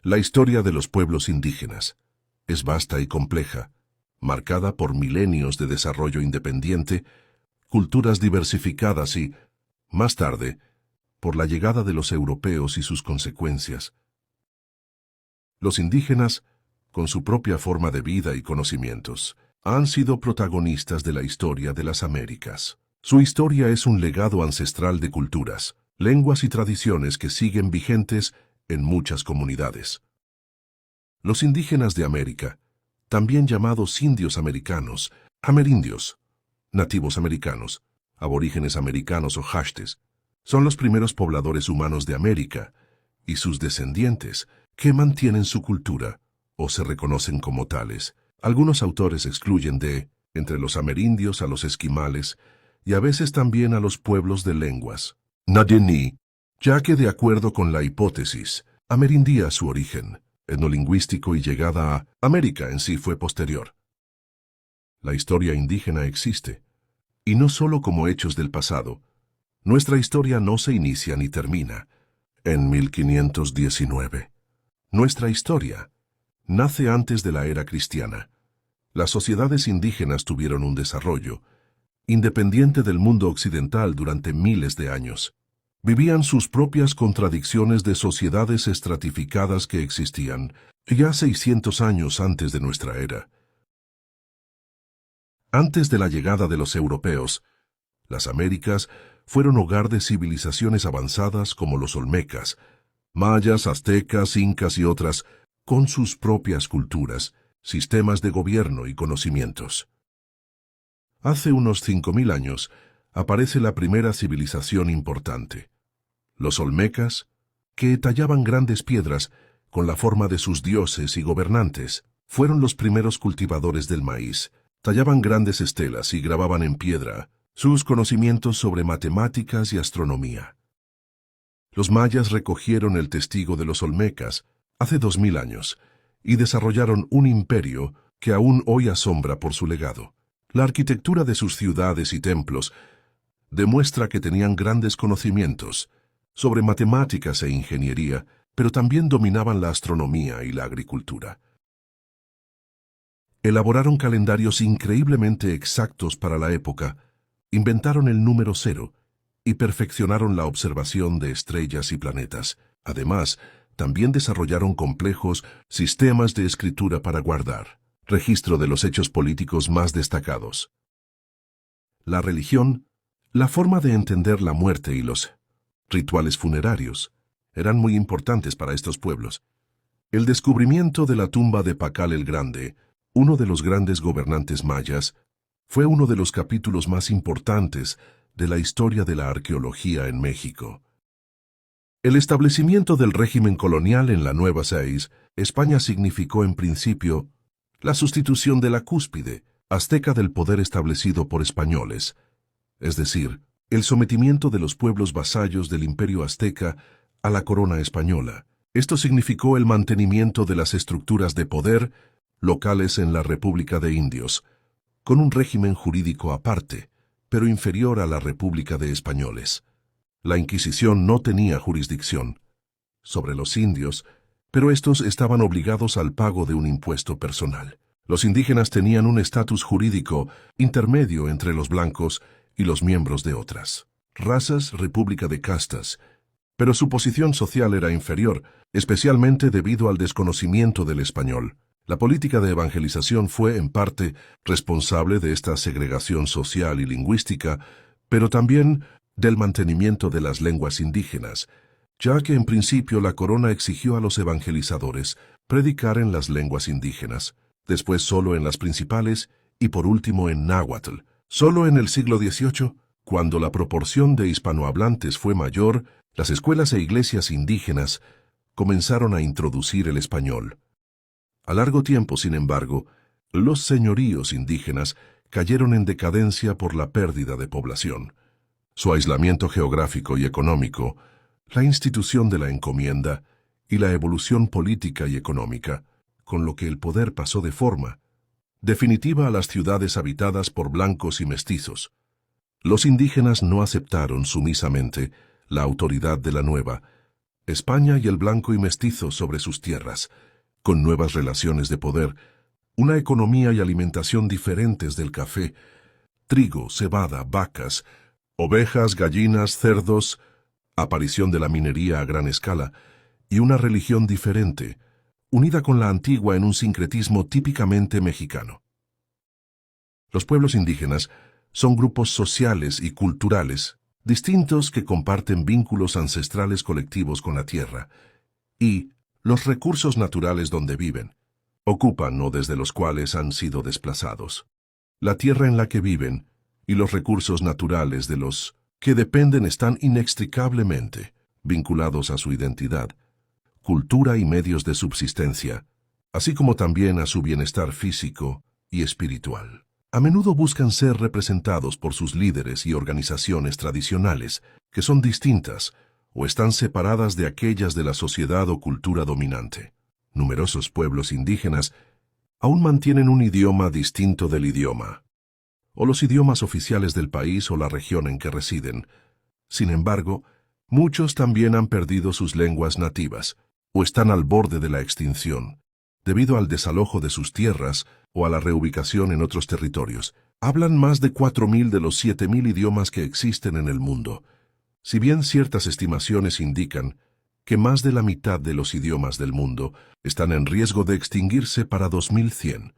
La historia de los pueblos indígenas es vasta y compleja, marcada por milenios de desarrollo independiente, culturas diversificadas y, más tarde, por la llegada de los europeos y sus consecuencias. Los indígenas, con su propia forma de vida y conocimientos, han sido protagonistas de la historia de las Américas. Su historia es un legado ancestral de culturas, lenguas y tradiciones que siguen vigentes en muchas comunidades. Los indígenas de América, también llamados indios americanos, amerindios, nativos americanos, aborígenes americanos o hashtes, son los primeros pobladores humanos de América, y sus descendientes, que mantienen su cultura, o se reconocen como tales. Algunos autores excluyen entre los amerindios a los esquimales, y a veces también a los pueblos de lenguas Nadeni, ya que de acuerdo con la hipótesis, amerindía su origen etnolingüístico y llegada a América en sí fue posterior. La historia indígena existe, y no solo como hechos del pasado. Nuestra historia no se inicia ni termina en 1519. Nuestra historia nace antes de la era cristiana. Las sociedades indígenas tuvieron un desarrollo independiente del mundo occidental durante miles de años. Vivían sus propias contradicciones de sociedades estratificadas que existían ya 600 años antes de nuestra era. Antes de la llegada de los europeos, las Américas fueron hogar de civilizaciones avanzadas como los olmecas, mayas, aztecas, incas y otras, con sus propias culturas, sistemas de gobierno y conocimientos. Hace unos 5000 años aparece la primera civilización importante. Los olmecas, que tallaban grandes piedras con la forma de sus dioses y gobernantes, fueron los primeros cultivadores del maíz, tallaban grandes estelas y grababan en piedra sus conocimientos sobre matemáticas y astronomía. Los mayas recogieron el testigo de los olmecas hace 2000 años y desarrollaron un imperio que aún hoy asombra por su legado. La arquitectura de sus ciudades y templos demuestra que tenían grandes conocimientos sobre matemáticas e ingeniería, pero también dominaban la astronomía y la agricultura. Elaboraron calendarios increíblemente exactos para la época, inventaron el número 0 y perfeccionaron la observación de estrellas y planetas. Además, también desarrollaron complejos sistemas de escritura para guardar registro de los hechos políticos más destacados. La religión, la forma de entender la muerte y los rituales funerarios eran muy importantes para estos pueblos. El descubrimiento de la tumba de Pacal el Grande, uno de los grandes gobernantes mayas, fue uno de los capítulos más importantes de la historia de la arqueología en México. El establecimiento del régimen colonial en la Nueva España significó en principio la sustitución de la cúspide azteca del poder establecido por españoles, es decir, el sometimiento de los pueblos vasallos del imperio azteca a la corona española. Esto significó el mantenimiento de las estructuras de poder locales en la República de Indios, con un régimen jurídico aparte, pero inferior a la República de Españoles. La Inquisición no tenía jurisdicción sobre los indios, pero estos estaban obligados al pago de un impuesto personal. Los indígenas tenían un estatus jurídico intermedio entre los blancos y los miembros de otras razas, república de castas, pero su posición social era inferior, especialmente debido al desconocimiento del español. La política de evangelización fue, en parte, responsable de esta segregación social y lingüística, pero también del mantenimiento de las lenguas indígenas, ya que en principio la corona exigió a los evangelizadores predicar en las lenguas indígenas, después solo en las principales y por último en náhuatl. Solo en el siglo XVIII, cuando la proporción de hispanohablantes fue mayor, las escuelas e iglesias indígenas comenzaron a introducir el español. A largo tiempo, sin embargo, los señoríos indígenas cayeron en decadencia por la pérdida de población. Su aislamiento geográfico y económico, la institución de la encomienda y la evolución política y económica, con lo que el poder pasó de forma definitiva a las ciudades habitadas por blancos y mestizos. Los indígenas no aceptaron sumisamente la autoridad de la nueva, España y el blanco y mestizo sobre sus tierras, con nuevas relaciones de poder, una economía y alimentación diferentes del café, trigo, cebada, vacas, ovejas, gallinas, cerdos, aparición de la minería a gran escala, y una religión diferente, unida con la antigua en un sincretismo típicamente mexicano. Los pueblos indígenas son grupos sociales y culturales distintos que comparten vínculos ancestrales colectivos con la tierra y los recursos naturales donde viven, ocupan o desde los cuales han sido desplazados. La tierra en la que viven y los recursos naturales de los que dependen están inextricablemente vinculados a su identidad, cultura y medios de subsistencia, así como también a su bienestar físico y espiritual. A menudo buscan ser representados por sus líderes y organizaciones tradicionales, que son distintas o están separadas de aquellas de la sociedad o cultura dominante. Numerosos pueblos indígenas aún mantienen un idioma distinto del idioma, o los idiomas oficiales del país o la región en que residen. Sin embargo, muchos también han perdido sus lenguas nativas, o están al borde de la extinción, debido al desalojo de sus tierras o a la reubicación en otros territorios. Hablan más de 4.000 de los 7.000 idiomas que existen en el mundo, si bien ciertas estimaciones indican que más de la mitad de los idiomas del mundo están en riesgo de extinguirse para 2100.